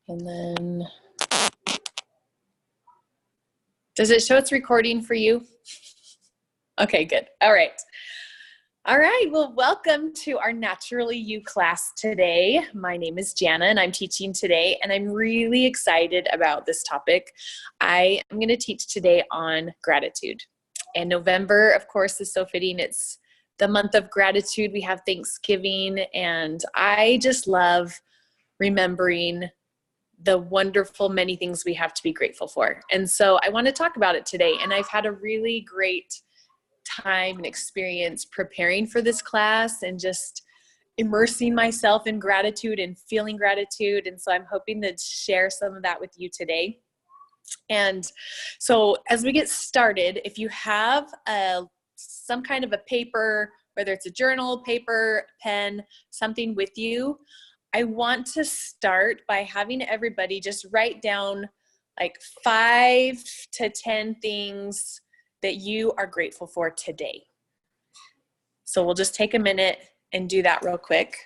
And then, does it show it's recording for you? Okay, good. All right. All right, well, welcome to our Naturally You class today. My name is Jana and I'm teaching today, and I'm really excited about this topic. I am going to teach today on gratitude. And November, of course, is so fitting. It's the month of gratitude. We have Thanksgiving, and I just love remembering the wonderful many things we have to be grateful for. And so I want to talk about it today, and I've had a really great time and experience preparing for this class and just immersing myself in gratitude and feeling gratitude. And so I'm hoping to share some of that with you today. And so as we get started, if you have some kind of a paper, whether it's a journal, paper, pen, something with you, I want to start by having everybody just write down like 5 to 10 things that you are grateful for today. So we'll just take a minute and do that real quick.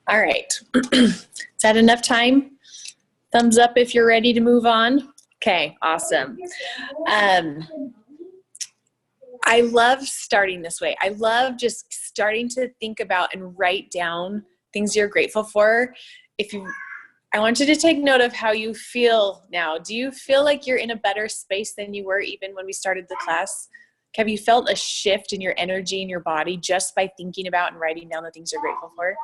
All right. Is that enough time? Thumbs up if you're ready to move on. Okay, awesome. I love starting this way. I love just starting to think about and write down things you're grateful for. I want you to take note of how you feel now. Do you feel like you're in a better space than you were even when we started the class? Have you felt a shift in your energy in your body just by thinking about and writing down the things you're grateful for?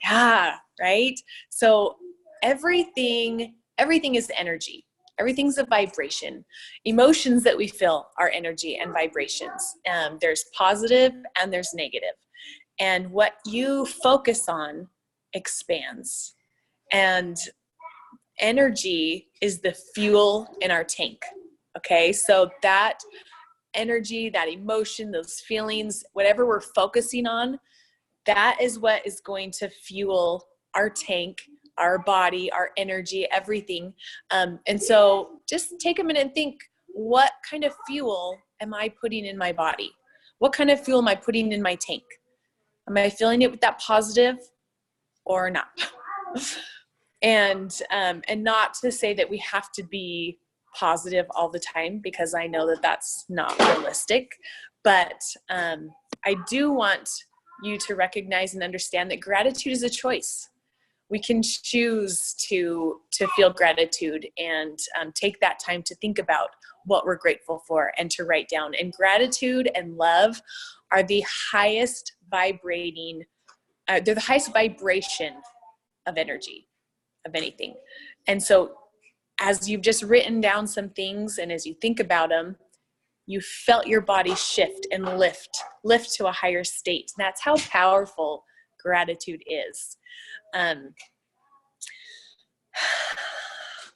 Yeah, right? So everything is energy. Everything's a vibration. Emotions that we feel are energy and vibrations. There's positive and there's negative. And what you focus on expands. And energy is the fuel in our tank. Okay, so that energy, that emotion, those feelings, whatever we're focusing on, that is what is going to fuel our tank, our body, our energy, everything. And so just take a minute and think, what kind of fuel am I putting in my body? What kind of fuel am I putting in my tank? Am I filling it with that positive or not? And not to say that we have to be positive all the time, because I know that that's not realistic. But I do want you to recognize and understand that gratitude is a choice. We can choose to feel gratitude and take that time to think about what we're grateful for and to write down. And gratitude and love are the highest vibrating, they're the highest vibration of energy, of anything. And so as you've just written down some things and as you think about them, you felt your body shift and lift to a higher state. And that's how powerful gratitude is. I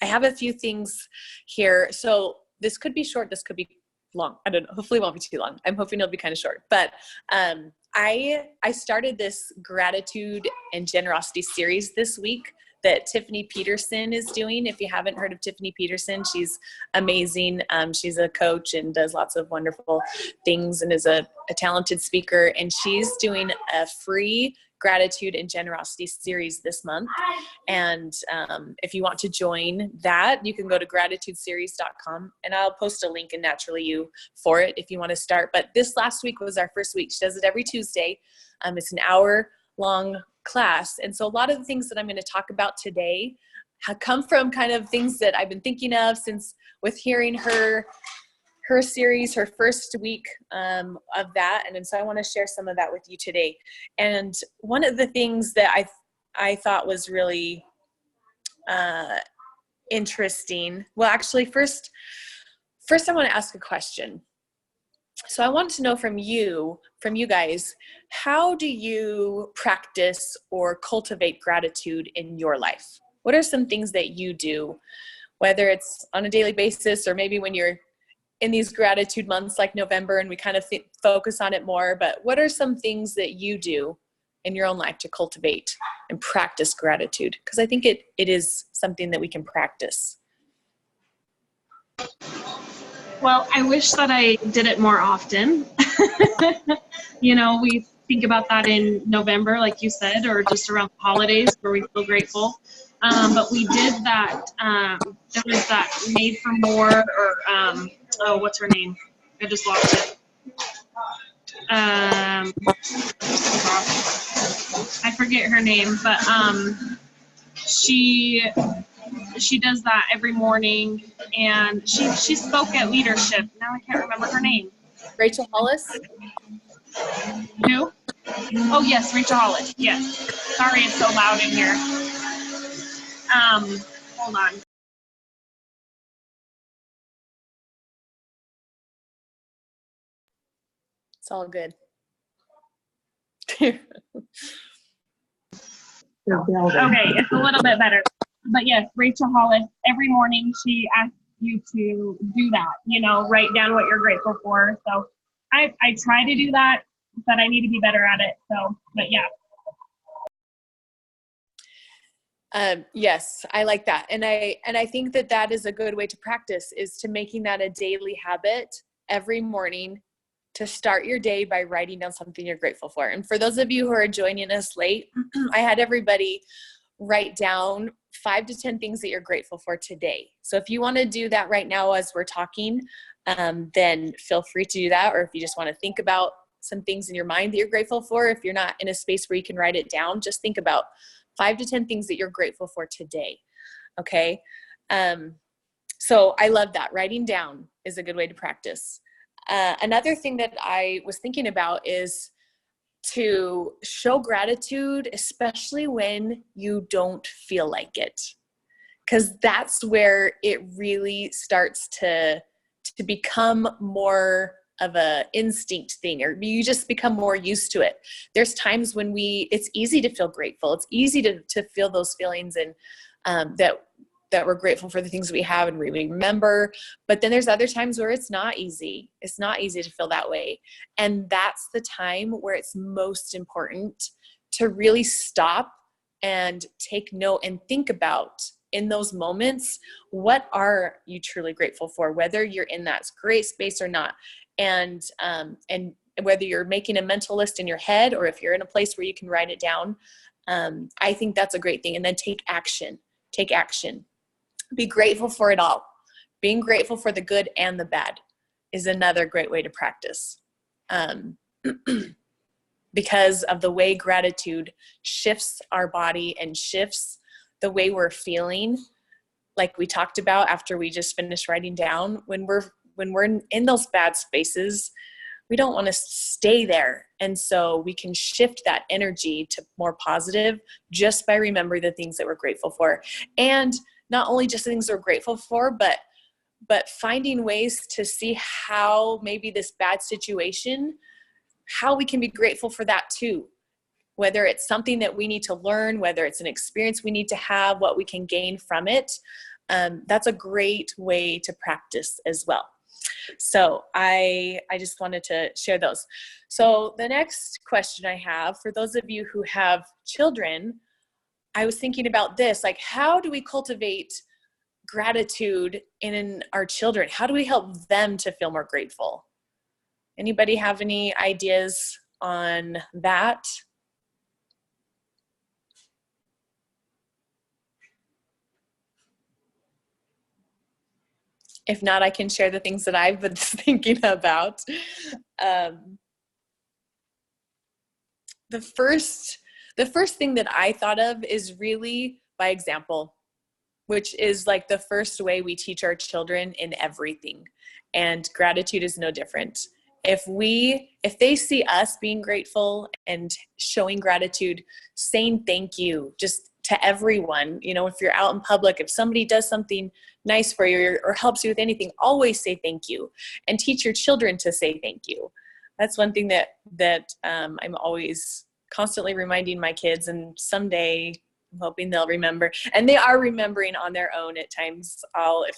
have a few things here. So this could be short, this could be long. I don't know. Hopefully it won't be too long. I'm hoping it'll be kind of short. But I started this gratitude and generosity series this week that Tiffany Peterson is doing. If you haven't heard of Tiffany Peterson, she's amazing. She's a coach and does lots of wonderful things and is a talented speaker. And she's doing a free gratitude and generosity series this month. And if you want to join that, you can go to gratitudeseries.com, and I'll post a link in Naturally You for it if you want to start. But this last week was our first week. She does it every Tuesday. It's an hour-long class. And so a lot of the things that I'm going to talk about today have come from kind of things that I've been thinking of since with hearing her series, her first week of that. And so I want to share some of that with you today. And one of the things that I thought was really interesting. Well, actually, first I want to ask a question. So I want to know from you guys, how do you practice or cultivate gratitude in your life? What are some things that you do, whether it's on a daily basis or maybe when you're in these gratitude months like November and we kind of focus on it more, but what are some things that you do in your own life to cultivate and practice gratitude? Because I think it is something that we can practice. Well, I wish that I did it more often. We think about that in November, like you said, or just around the holidays where we feel grateful. But we did that. There was that Made for More, or what's her name? I just lost it. I forget her name, but she does that every morning, and she spoke at leadership. Now I can't remember her name. Rachel Hollis? Who? Oh yes, Rachel Hollis. Yes. Sorry, it's so loud in here. Hold on. It's all good. Okay, it's a little bit better. But yes, Rachel Hollis, every morning she asks you to do that, write down what you're grateful for. So I try to do that, but I need to be better at it. So, but yeah. Yes, I like that. And I think that is a good way to practice, is to making that a daily habit every morning to start your day by writing down something you're grateful for. And for those of you who are joining us late, I had everybody write down 5 to 10 things that you're grateful for today. So if you want to do that right now as we're talking, then feel free to do that. Or if you just want to think about some things in your mind that you're grateful for, if you're not in a space where you can write it down, just think about 5 to 10 things that you're grateful for today. Okay. So I love that. Writing down is a good way to practice. Another thing that I was thinking about is to show gratitude, especially when you don't feel like it, because that's where it really starts to become more of a instinct thing, or you just become more used to it. There's times when it's easy to feel grateful. It's easy to feel those feelings, and that we're grateful for the things we have and we remember. But then there's other times where it's not easy. It's not easy to feel that way. And that's the time where it's most important to really stop and take note and think about, in those moments, what are you truly grateful for, whether you're in that great space or not. And whether you're making a mental list in your head or if you're in a place where you can write it down, I think that's a great thing. And then take action. Take action. Be grateful for it all. Being grateful for the good and the bad is another great way to practice. Because of the way gratitude shifts our body and shifts the way we're feeling, like we talked about after we just finished writing down, when we're in those bad spaces, we don't want to stay there. And so we can shift that energy to more positive just by remembering the things that we're grateful for. And not only just the things we're grateful for, but finding ways to see how maybe this bad situation, how we can be grateful for that too. Whether it's something that we need to learn, whether it's an experience we need to have, what we can gain from it. That's a great way to practice as well. So I just wanted to share those. So the next question I have, for those of you who have children, I was thinking about this, like, how do we cultivate gratitude in our children? How do we help them to feel more grateful? Anybody have any ideas on that? If not, I can share the things that I've been thinking about. The first thing that I thought of is really by example, which is like the first way we teach our children in everything. And gratitude is no different. If they see us being grateful and showing gratitude, saying thank you just to everyone, if you're out in public, if somebody does something nice for you or helps you with anything, always say thank you and teach your children to say thank you. That's one thing that I'm always constantly reminding my kids, and someday I'm hoping they'll remember, and they are remembering on their own at times. If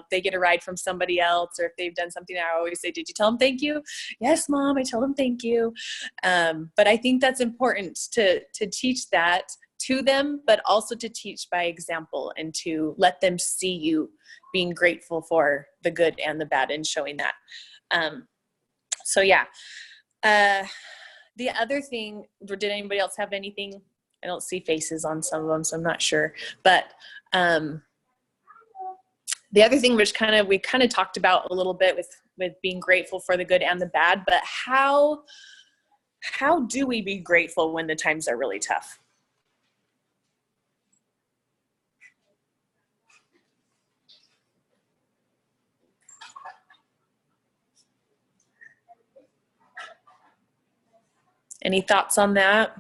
they get a ride from somebody else, or if they've done something, I always say, did you tell them thank you? Yes, Mom, I told them thank you. But I think that's important to teach that to them, but also to teach by example and to let them see you being grateful for the good and the bad and showing that. So yeah. The other thing, did anybody else have anything? I don't see faces on some of them, so I'm not sure. But the other thing, which we kind of talked about a little bit with being grateful for the good and the bad, but how do we be grateful when the times are really tough? Any thoughts on that?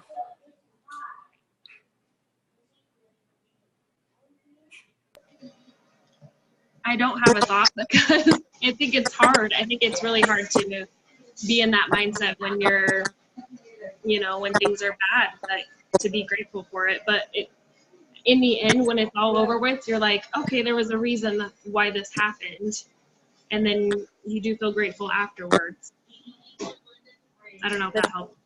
I don't have a thought because I think it's hard. I think it's really hard to be in that mindset when you're, when things are bad, to be grateful for it. But in the end, when it's all over with, you're like, okay, there was a reason why this happened. And then you do feel grateful afterwards. I don't know if that helps.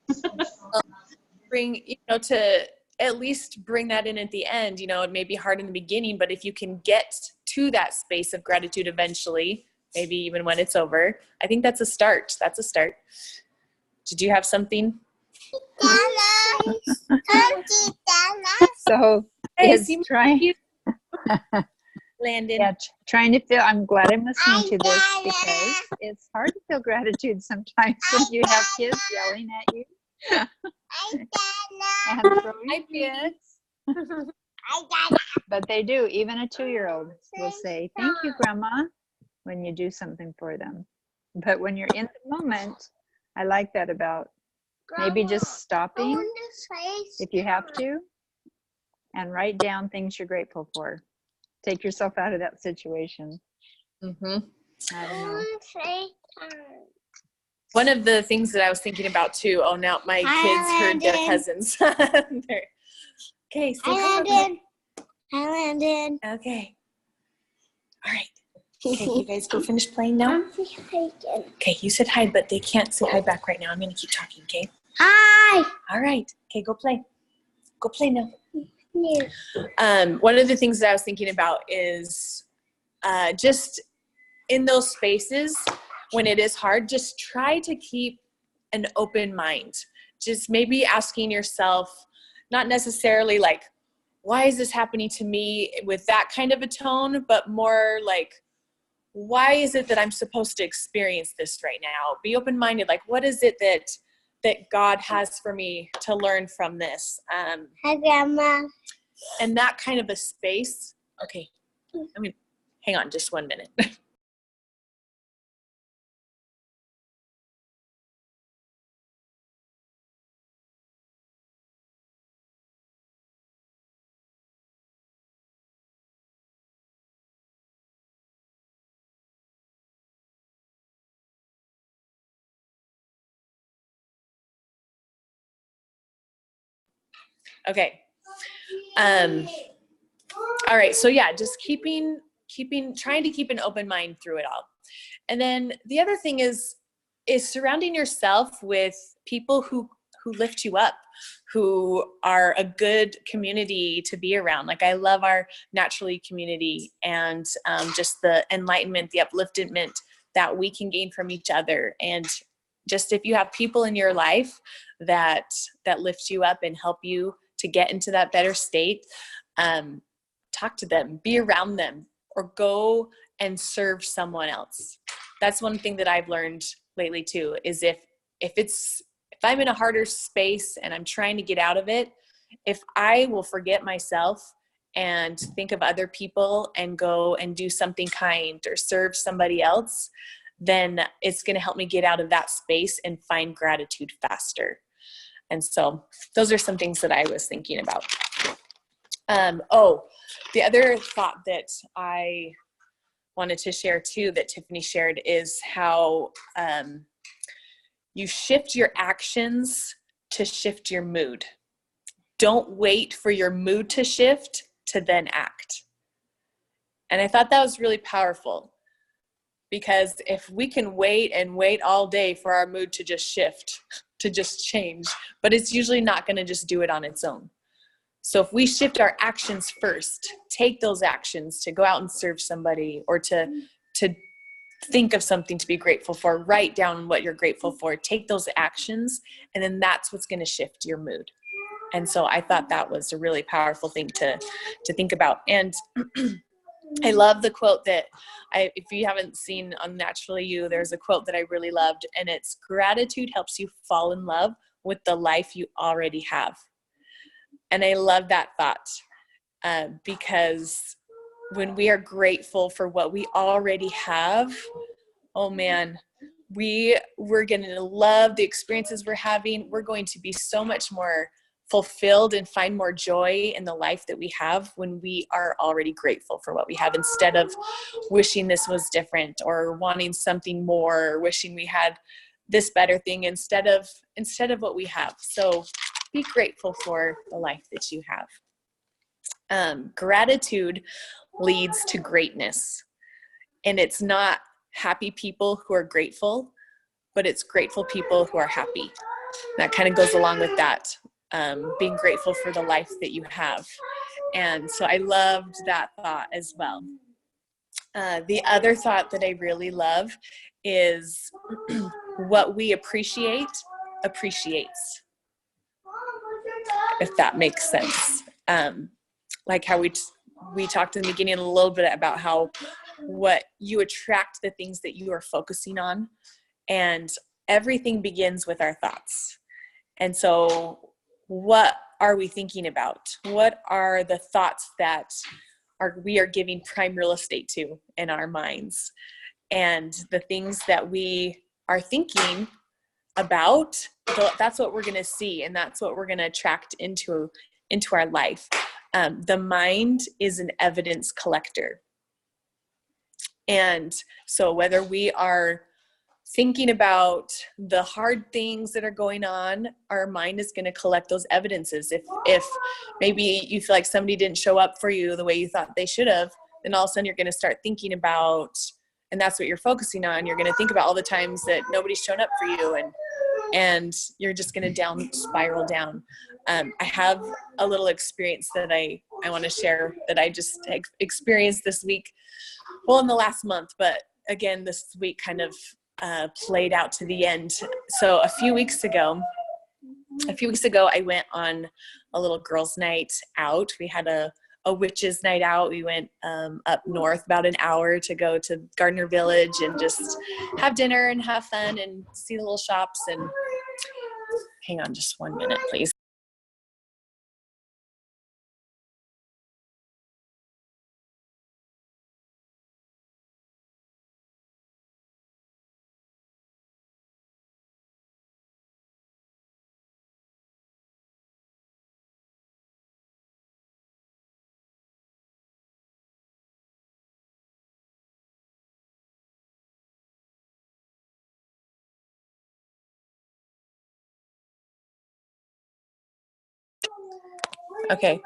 To at least bring that in at the end. It may be hard in the beginning, but if you can get to that space of gratitude eventually, maybe even when it's over, I think that's a start. Did you have something? So it's trying. Landon. Yeah, trying to feel. I'm glad I'm listening to this because it's hard to feel gratitude sometimes when you have kids yelling at you and throwing fits. But they do. Even a 2-year-old will say, "Thank you, Grandma," when you do something for them. But when you're in the moment, I like that about maybe just stopping if you have to and write down things you're grateful for. Take yourself out of that situation. Mm-hmm. I don't know. One of the things that I was thinking about too, now my kids heard their cousins. Okay, say hi, Landon. Hi, Landon. Okay. All right. Okay, you guys go finish playing now? Okay, you said hi, but they can't say hi back right now. I'm going to keep talking, okay? Hi. All right. Okay, go play. Go play now. Yeah. One of the things that I was thinking about is just in those spaces when it is hard, just try to keep an open mind. Just maybe asking yourself, not necessarily like, why is this happening to me with that kind of a tone, but more like, why is it that I'm supposed to experience this right now? Be open-minded. Like, what is it that God has for me to learn from this? Hi, Grandma. And that kind of a space. Okay. Hang on just 1 minute. Okay. All right. So yeah, just trying to keep an open mind through it all. And then the other thing is surrounding yourself with people who who lift you up, who are a good community to be around. Like I love our Naturally community and just the enlightenment, the upliftment that we can gain from each other. And just if you have people in your life that lift you up and help you to get into that better state, talk to them, be around them, or go and serve someone else. That's one thing that I've learned lately too, is if I'm in a harder space and I'm trying to get out of it, if I will forget myself and think of other people and go and do something kind or serve somebody else, then it's going to help me get out of that space and find gratitude faster. And so those are some things that I was thinking about. The other thought that I wanted to share too, that Tiffany shared, is how you shift your actions to shift your mood. Don't wait for your mood to shift to then act. And I thought that was really powerful, because if we can wait and wait all day for our mood to just shift, to just change, but it's usually not going to just do it on its own. So if we shift our actions first, take those actions to go out and serve somebody, or to think of something to be grateful for, write down what you're grateful for, take those actions, and then that's what's going to shift your mood. And so I thought that was a really powerful thing to think about. And I love the quote that if you haven't seen on Naturally You, there's a quote that I really loved, and it's, gratitude helps you fall in love with the life you already have. And I love that thought, because when we are grateful for what we already have, oh man, we're going to love the experiences we're having. We're going to be so much more fulfilled and find more joy in the life that we have when we are already grateful for what we have, instead of wishing this was different, or wanting something more, or wishing we had this better thing instead of what we have. So be grateful for the life that you have. Gratitude leads to greatness, and it's not happy people who are grateful, but it's grateful people who are happy. That kind of goes along with that. Being grateful for the life that you have. And so I loved that thought as well. The other thought that I really love is what we appreciate appreciates, if that makes sense. Like how we talked in the beginning a little bit about how what you attract, the things that you are focusing on, and everything begins with our thoughts. And so what are we thinking about? What are the thoughts that we are giving prime real estate to in our minds? And the things that we are thinking about, that's what we're going to see, and that's what we're going to attract into our life. The mind is an evidence collector. And so whether we are thinking about the hard things that are going on, our mind is going to collect those evidences. If maybe you feel like somebody didn't show up for you the way you thought they should have, then all of a sudden you're going to start thinking about, and that's what you're focusing on. You're going to think about all the times that nobody's shown up for you, and you're just going to spiral down. I have a little experience that I want to share that I just experienced this week. Well, in the last month, but again, this week kind of played out to the end. So a few weeks ago, I went on a little girls' night out. We had a witches' night out. We went up north about an hour to go to Gardner Village and just have dinner and have fun and see the little shops. And hang on just 1 minute, please. Okay.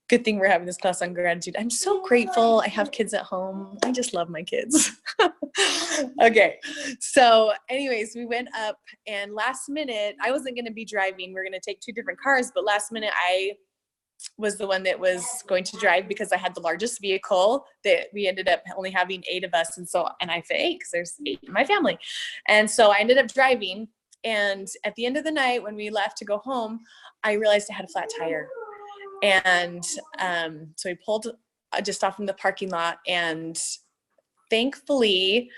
Good thing we're having this class on gratitude. I'm so grateful I have kids at home. I just love my kids. Okay. So anyways, we went up, and last minute, I wasn't going to be driving. We are going to take two different cars, but last minute I was the one that was going to drive because I had the largest vehicle. That we ended up only having 8 of us. And I fit 8 because there's 8 in my family. And so I ended up driving. And at the end of the night, when we left to go home, I realized I had a flat tire. And so we pulled just off in the parking lot, and thankfully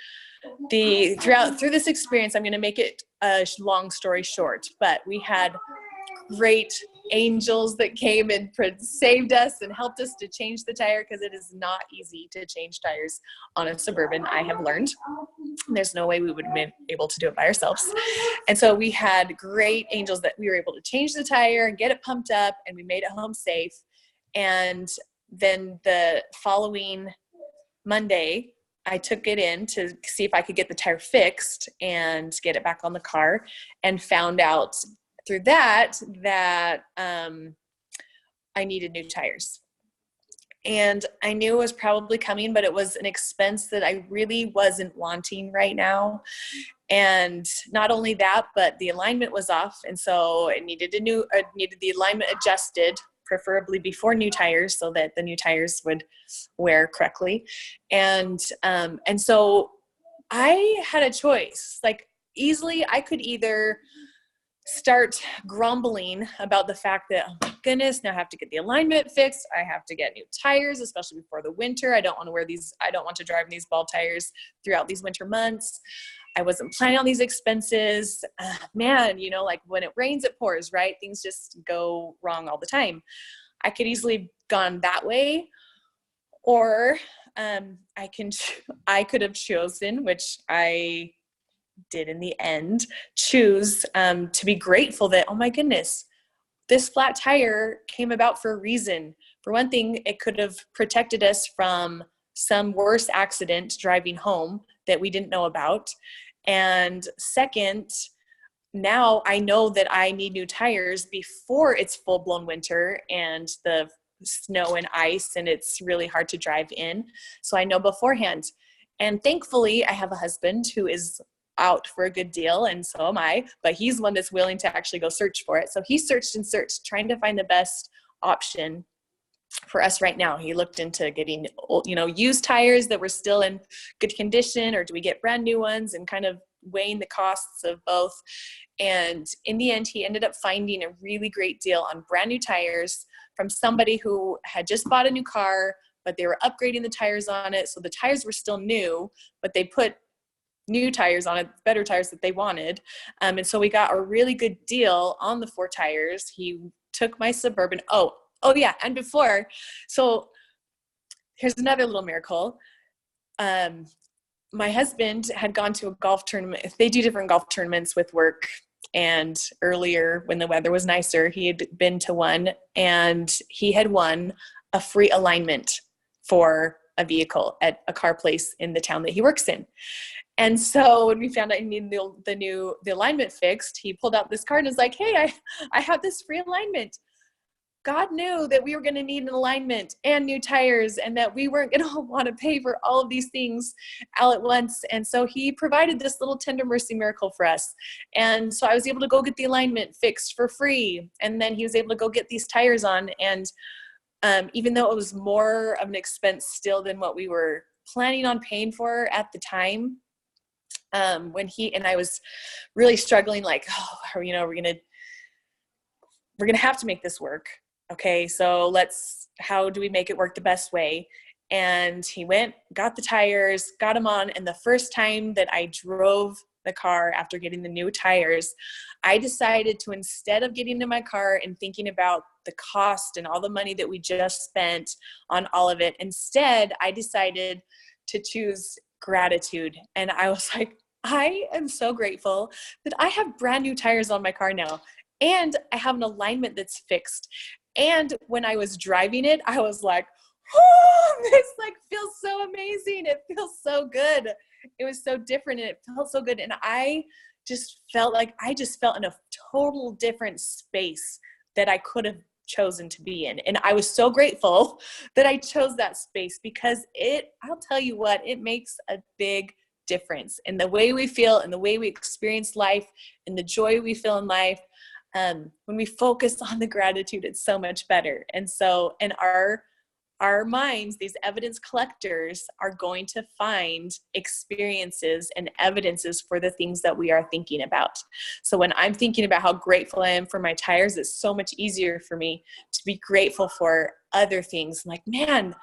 through this experience, I'm going to make it a long story short, but we had great angels that came and saved us and helped us to change the tire, because it is not easy to change tires on a Suburban. I have learned there's no way we would have been able to do it by ourselves. And so we had great angels that we were able to change the tire and get it pumped up, and we made it home safe. And then the following Monday, I took it in to see if I could get the tire fixed and get it back on the car, and found out through that I needed new tires. And I knew it was probably coming, but it was an expense that I really wasn't wanting right now. And not only that, but the alignment was off. And so it needed the alignment adjusted, preferably before new tires, so that the new tires would wear correctly. And so I had a choice. Like, easily I could either start grumbling about the fact that, oh my goodness, now I have to get the alignment fixed. I have to get new tires, especially before the winter. I don't want to drive in these ball tires throughout these winter months. I wasn't planning on these expenses. Man, like when it rains, it pours, right? Things just go wrong all the time. I could easily have gone that way, or I could have chosen, which I did in the end, choose to be grateful that, oh my goodness, this flat tire came about for a reason. For one thing, it could have protected us from some worse accident driving home that we didn't know about. And second, now I know that I need new tires before it's full-blown winter and the snow and ice, and it's really hard to drive in. So I know beforehand. And thankfully, I have a husband who is out for a good deal, and so am I, but he's one that's willing to actually go search for it. So he searched and searched, trying to find the best option for us right now. He looked into getting used tires that were still in good condition, or do we get brand new ones, and kind of weighing the costs of both. And in the end, he ended up finding a really great deal on brand new tires from somebody who had just bought a new car, but they were upgrading the tires on it. So the tires were still new, but they put new tires on it, better tires that they wanted. And so we got a really good deal on the 4 tires. He took my Suburban. Oh yeah. And before, so here's another little miracle. My husband had gone to a golf tournament. They do different golf tournaments with work. And earlier, when the weather was nicer, he had been to one, and he had won a free alignment for a vehicle at a car place in the town that he works in. And so when we found out he needed the alignment fixed, he pulled out this card and was like, hey, I have this free alignment. God knew that we were going to need an alignment and new tires, and that we weren't going to want to pay for all of these things all at once. And so he provided this little tender mercy miracle for us. And so I was able to go get the alignment fixed for free. And then he was able to go get these tires on. And even though it was more of an expense still than what we were planning on paying for at the time, when he and I was really struggling, like, we're going to have to make this work. Okay, so how do we make it work the best way? And he went, got the tires, got them on. And the first time that I drove the car after getting the new tires, I decided to, instead of getting in my car and thinking about the cost and all the money that we just spent on all of it, instead, I decided to choose gratitude. And I was like, I am so grateful that I have brand new tires on my car now, and I have an alignment that's fixed. And when I was driving it, I was like, this feels so amazing. It feels so good. It was so different, and it felt so good. And I just felt in a total different space that I could have chosen to be in. And I was so grateful that I chose that space, because I'll tell you what, it makes a big difference in the way we feel and the way we experience life and the joy we feel in life. When we focus on the gratitude, it's so much better. And so, in our minds, these evidence collectors are going to find experiences and evidences for the things that we are thinking about. So when I'm thinking about how grateful I am for my tires, it's so much easier for me to be grateful for other things. I'm like, man,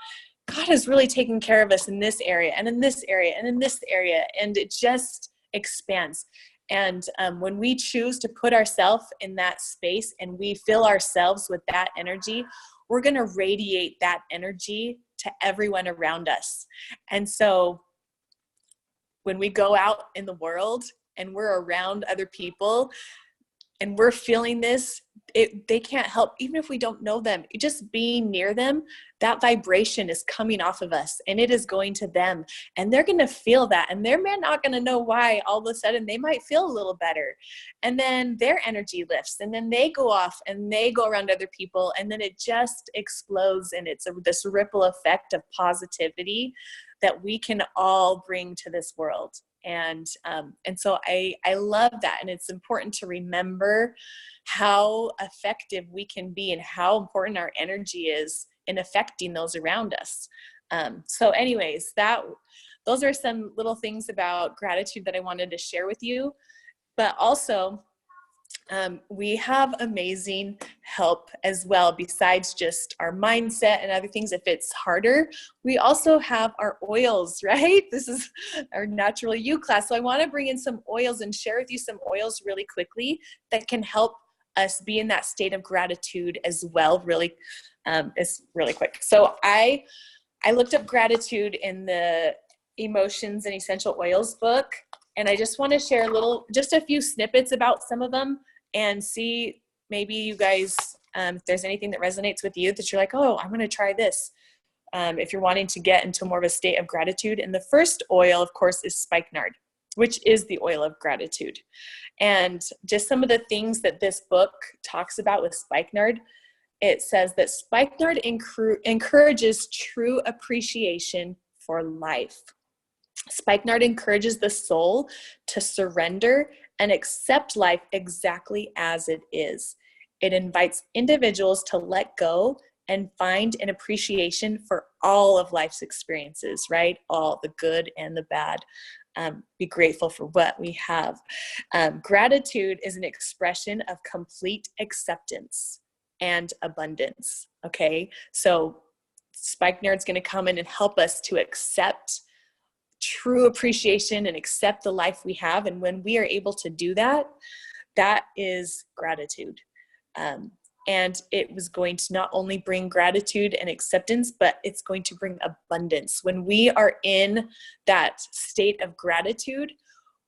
God has really taken care of us in this area and in this area and in this area. And it just expands. And when we choose to put ourselves in that space and we fill ourselves with that energy, we're going to radiate that energy to everyone around us. And so when we go out in the world and we're around other people and we're feeling this, they can't help, even if we don't know them, just being near them, that vibration is coming off of us and it is going to them, and they're going to feel that, and they're not going to know why. All of a sudden they might feel a little better, and then their energy lifts, and then they go off and they go around other people, and then it just explodes, and it's this ripple effect of positivity that we can all bring to this world. And so I love that. And it's important to remember how effective we can be and how important our energy is in affecting those around us. So anyways, those are some little things about gratitude that I wanted to share with you. But also, we have amazing help as well, besides just our mindset and other things. If it's harder, we also have our oils, right? This is our Natural You class. So I want to bring in some oils and share with you some oils really quickly that can help us be in that state of gratitude as well. It's really quick. So I looked up gratitude in the Emotions and Essential Oils book, and I just want to share just a few snippets about some of them and see maybe you guys, if there's anything that resonates with you that you're like, oh, I'm going to try this. If you're wanting to get into more of a state of gratitude. And the first oil, of course, is spikenard, which is the oil of gratitude. And just some of the things that this book talks about with spikenard, it says that spikenard encourages true appreciation for life. Spikenard encourages the soul to surrender and accept life exactly as it is. It invites individuals to let go and find an appreciation for all of life's experiences, right? All the good and the bad. Be grateful for what we have. Gratitude is an expression of complete acceptance and abundance, okay? So spikenard's going to come in and help us to accept true appreciation and accept the life we have. And when we are able to do that, that is gratitude. And it was going to not only bring gratitude and acceptance, but it's going to bring abundance. When we are in that state of gratitude,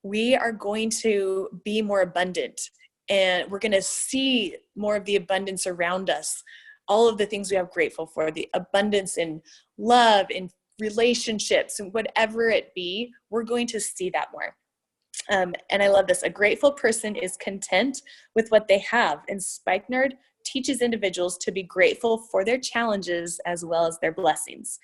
we are going to be more abundant, and we're going to see more of the abundance around us. All of the things we have grateful for, the abundance in love, in relationships, and whatever it be, we're going to see that more. And I love this. A grateful person is content with what they have. And spikenard teaches individuals to be grateful for their challenges as well as their blessings.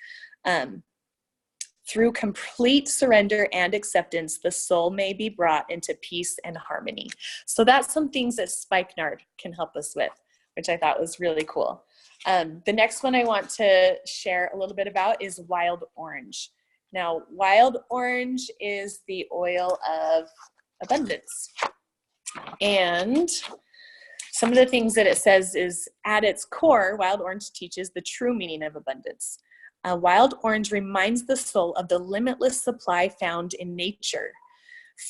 Through complete surrender and acceptance, the soul may be brought into peace and harmony. So that's some things that spikenard can help us with, which I thought was really cool. The next one I want to share a little bit about is wild orange. Now, wild orange is the oil of abundance. And some of the things that it says is, at its core, wild orange teaches the true meaning of abundance. Wild orange reminds the soul of the limitless supply found in nature.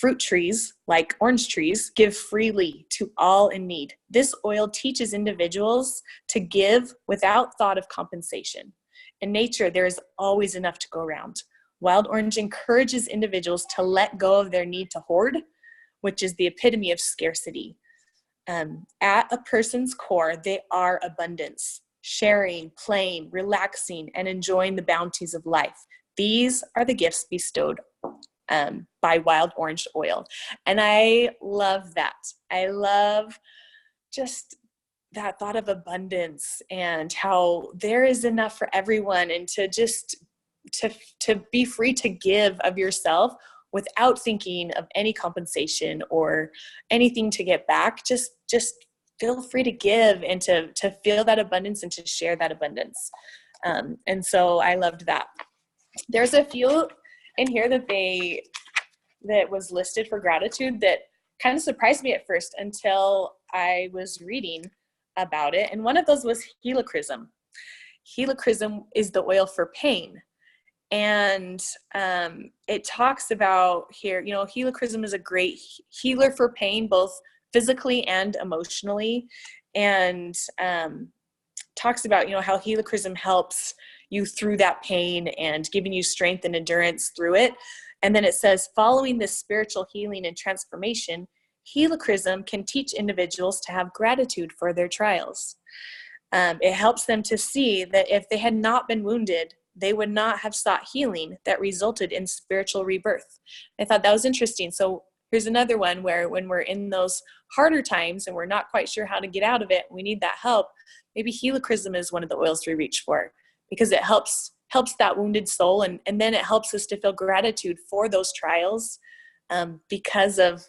Fruit trees, like orange trees, give freely to all in need. This oil teaches individuals to give without thought of compensation. In nature, there is always enough to go around. Wild orange encourages individuals to let go of their need to hoard, which is the epitome of scarcity. At a person's core, they are abundance, sharing, playing, relaxing, and enjoying the bounties of life. These are the gifts bestowed by wild orange oil. And I love that. I love just that thought of abundance and how there is enough for everyone, and to just to be free to give of yourself without thinking of any compensation or anything to get back. Just feel free to give and to feel that abundance and to share that abundance. And so I loved that. There's a few in here that was listed for gratitude that kind of surprised me at first until I was reading about it. And one of those was helichrysum. Helichrysum is the oil for pain. And it talks about here, helichrysum is a great healer for pain, both physically and emotionally. And talks about, how helichrysum helps you through that pain and giving you strength and endurance through it. And then it says, following this spiritual healing and transformation, helichrysum can teach individuals to have gratitude for their trials. It helps them to see that if they had not been wounded, they would not have sought healing that resulted in spiritual rebirth. I thought that was interesting. So here's another one where when we're in those harder times and we're not quite sure how to get out of it, we need that help. Maybe helichrysum is one of the oils we reach for, because it helps that wounded soul. And then it helps us to feel gratitude for those trials because of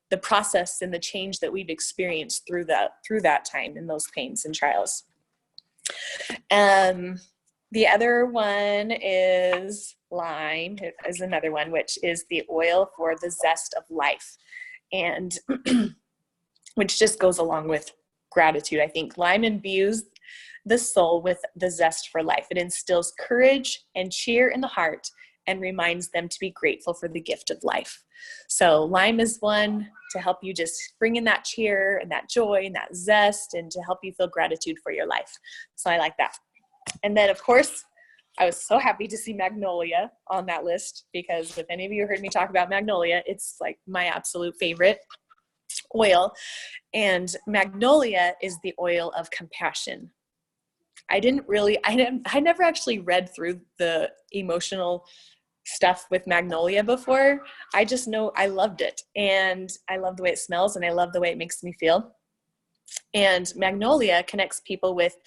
the process and the change that we've experienced through that time in those pains and trials. The other one is lime, is another one, which is the oil for the zest of life, and which just goes along with gratitude. I think lime imbues the soul with the zest for life. It instills courage and cheer in the heart and reminds them to be grateful for the gift of life. So lime is one to help you just bring in that cheer and that joy and that zest and to help you feel gratitude for your life. So I like that. And then, of course, I was so happy to see magnolia on that list, because if any of you heard me talk about magnolia, it's like my absolute favorite oil. And magnolia is the oil of compassion. I never actually read through the emotional stuff with magnolia before. I just know I loved it, and I love the way it smells, and I love the way it makes me feel. And magnolia connects people with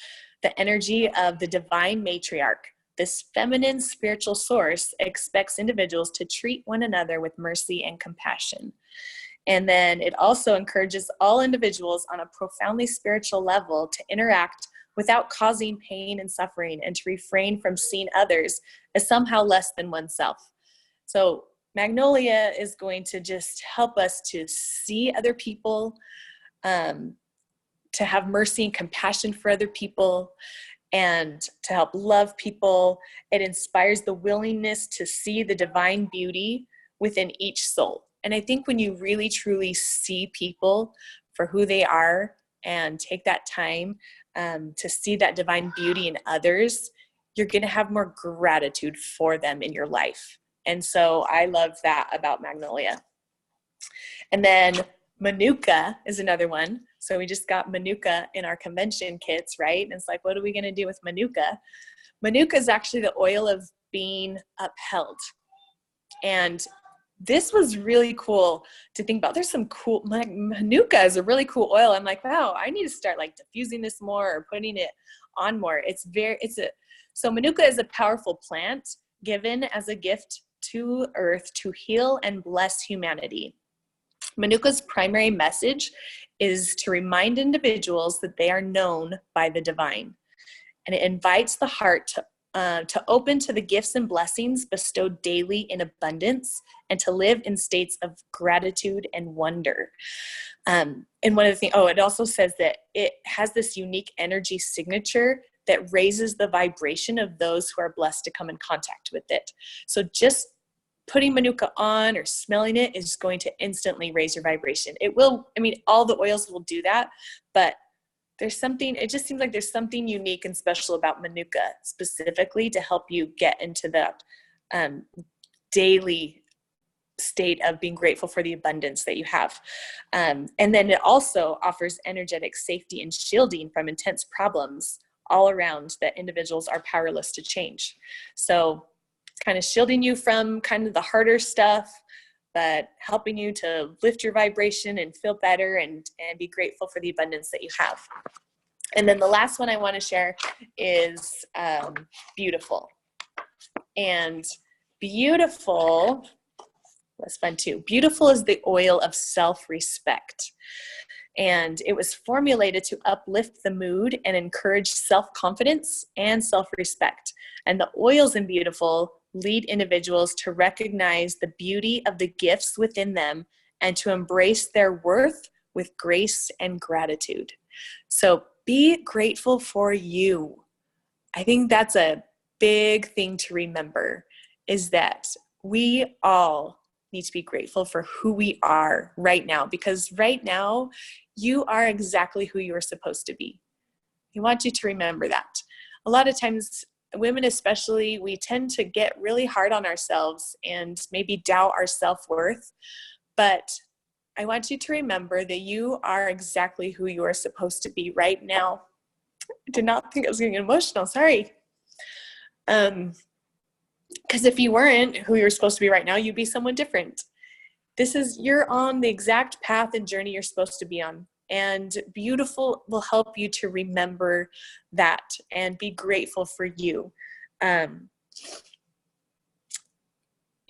the energy of the divine matriarch. This feminine spiritual source expects individuals to treat one another with mercy and compassion. And then it also encourages all individuals on a profoundly spiritual level to interact without causing pain and suffering, and to refrain from seeing others as somehow less than oneself. So magnolia is going to just help us to see other people, to have mercy and compassion for other people, and to help love people. It inspires the willingness to see the divine beauty within each soul. And I think when you really truly see people for who they are and take that time to see that divine beauty in others, you're going to have more gratitude for them in your life. And so I love that about magnolia. And then manuka is another one. So we just got manuka in our convention kits, right? And it's like, what are we going to do with manuka? Manuka is actually the oil of being upheld. And this was really cool to think about. There's some cool, manuka is a really cool oil. I'm like, wow, I need to start like diffusing this more or putting it on more. So manuka is a powerful plant given as a gift to earth to heal and bless humanity. Manuka's primary message is to remind individuals that they are known by the divine. And it invites the heart to open to the gifts and blessings bestowed daily in abundance, and to live in states of gratitude and wonder. And one of the things, it also says that it has this unique energy signature that raises the vibration of those who are blessed to come in contact with it. So just putting manuka on or smelling it is going to instantly raise your vibration. It will, all the oils will do that, but it just seems like there's something unique and special about manuka specifically to help you get into that daily state of being grateful for the abundance that you have. And then it also offers energetic safety and shielding from intense problems all around that individuals are powerless to change. So it's kind of shielding you from kind of the harder stuff, but helping you to lift your vibration and feel better and be grateful for the abundance that you have. And then the last one I want to share is beautiful. And beautiful was fun too. Beautiful is the oil of self-respect. And it was formulated to uplift the mood and encourage self-confidence and self-respect. And the oils in Beautiful lead individuals to recognize the beauty of the gifts within them and to embrace their worth with grace and gratitude. So be grateful for you. I think that's a big thing to remember, is that we all need to be grateful for who we are right now, because right now you are exactly who you are supposed to be. I want you to remember that. A lot of times, women especially, we tend to get really hard on ourselves and maybe doubt our self-worth, but I want you to remember that you are exactly who you are supposed to be right now. I did not think I was getting emotional, sorry. Because if you weren't who you're supposed to be right now, you'd be someone different. You're on the exact path and journey you're supposed to be on. And Beautiful will help you to remember that and be grateful for you.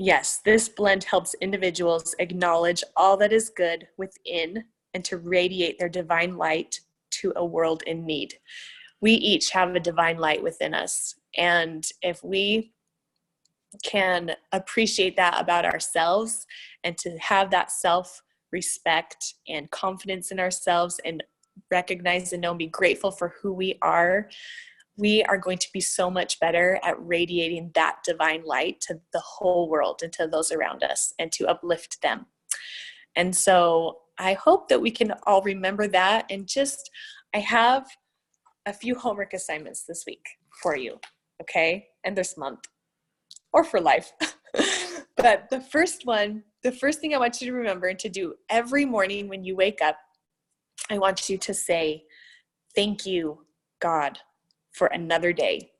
Yes, this blend helps individuals acknowledge all that is good within and to radiate their divine light to a world in need. We each have a divine light within us. And if we can appreciate that about ourselves and to have that self-respect and confidence in ourselves and recognize and know and be grateful for who we are going to be so much better at radiating that divine light to the whole world and to those around us and to uplift them. And so I hope that we can all remember that. And I have a few homework assignments this week for you, okay? And this month, or for life. But the first thing I want you to remember and to do every morning when you wake up, I want you to say, thank you, God, for another day.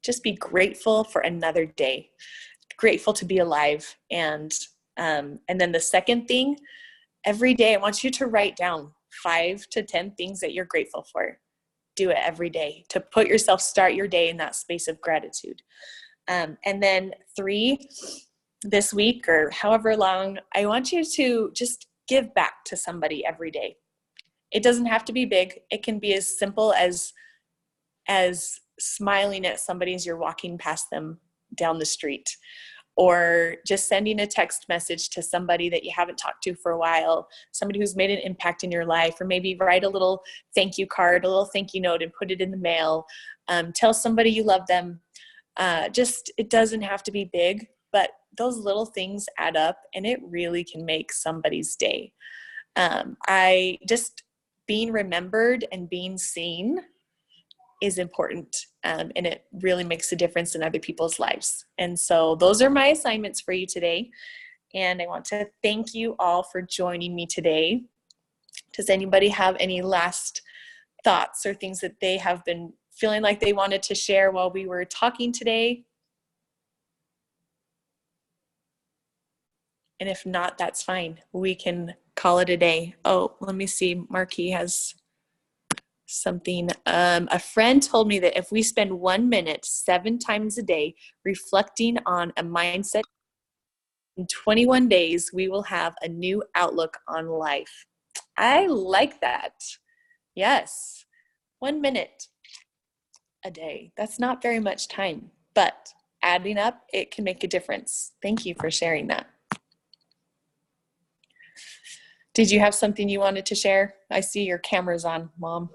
Just be grateful for another day. Grateful to be alive. And then the second thing, every day, I want you to write down 5 to 10 things that you're grateful for. Do it every day to start your day in that space of gratitude. And then 3, this week or however long, I want you to just give back to somebody every day. It doesn't have to be big. It can be as simple as smiling at somebody as you're walking past them down the street, or just sending a text message to somebody that you haven't talked to for a while, somebody who's made an impact in your life, or maybe write a little thank you card, a little thank you note and put it in the mail. Tell somebody you love them. It doesn't have to be big, but those little things add up and it really can make somebody's day. Being remembered and being seen is important, and it really makes a difference in other people's lives. And so those are my assignments for you today. And I want to thank you all for joining me today. Does anybody have any last thoughts or things that they have been feeling like they wanted to share while we were talking today? And if not, that's fine. We can call it a day. Oh, let me see. Marquis has something. A friend told me that if we spend 1 minute 7 times a day reflecting on a mindset, in 21 days, we will have a new outlook on life. I like that. Yes. 1 minute a day. That's not very much time, but adding up, it can make a difference. Thank you for sharing that. Did you have something you wanted to share? I see your camera's on, Mom.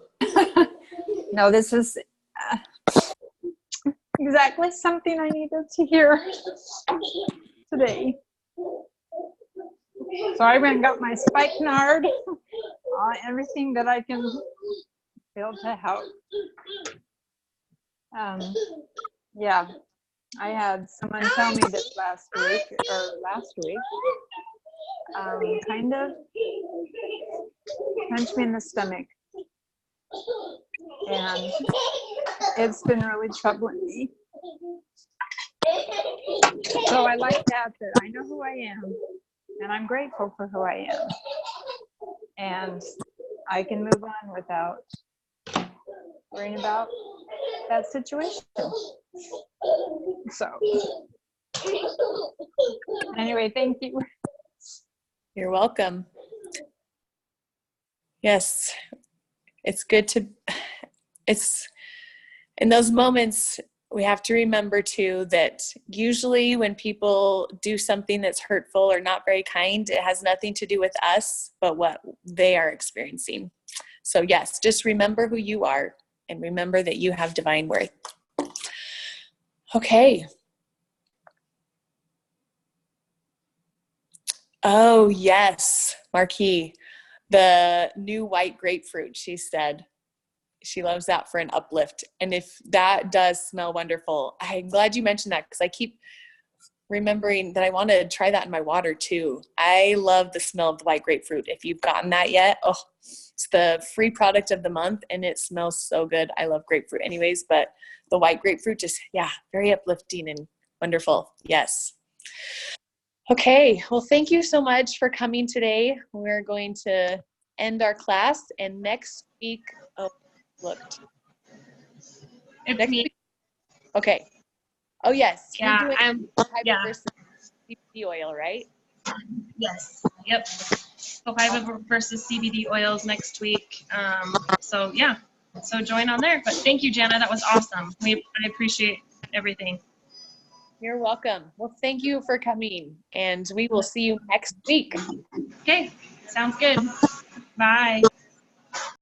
No, this is exactly something I needed to hear today. So I went and got my spikenard, everything that I can feel to help. Yeah, I had someone tell me this last week, kind of punched me in the stomach. And it's been really troubling me. So I like that I know who I am, and I'm grateful for who I am. And I can move on without worrying about that situation. So anyway, thank you. You're welcome. Yes, it's good to, it's in those moments, we have to remember too that usually when people do something that's hurtful or not very kind, it has nothing to do with us, but what they are experiencing. So yes, just remember who you are and remember that you have divine worth. Okay. Oh yes, Marquis, the new white grapefruit, she said. She loves that for an uplift. And if that does smell wonderful, I'm glad you mentioned that because I keep remembering that I want to try that in my water too. I love the smell of the white grapefruit. If you've gotten that yet, oh, it's the free product of the month and it smells so good. I love grapefruit anyways, but the white grapefruit just, yeah, very uplifting and wonderful. Yes. Okay, well, thank you so much for coming today. We're going to end our class and next week, oh, looked. It's me. Okay. Oh yes. Yeah, You're doing yeah. versus CBD oil, right? Yes. Yep. So Fiber versus CBD oils next week. So yeah. So join on there. But thank you, Jana. That was awesome. I appreciate everything. You're welcome. Well, thank you for coming, and we will see you next week. Okay. Sounds good. Bye.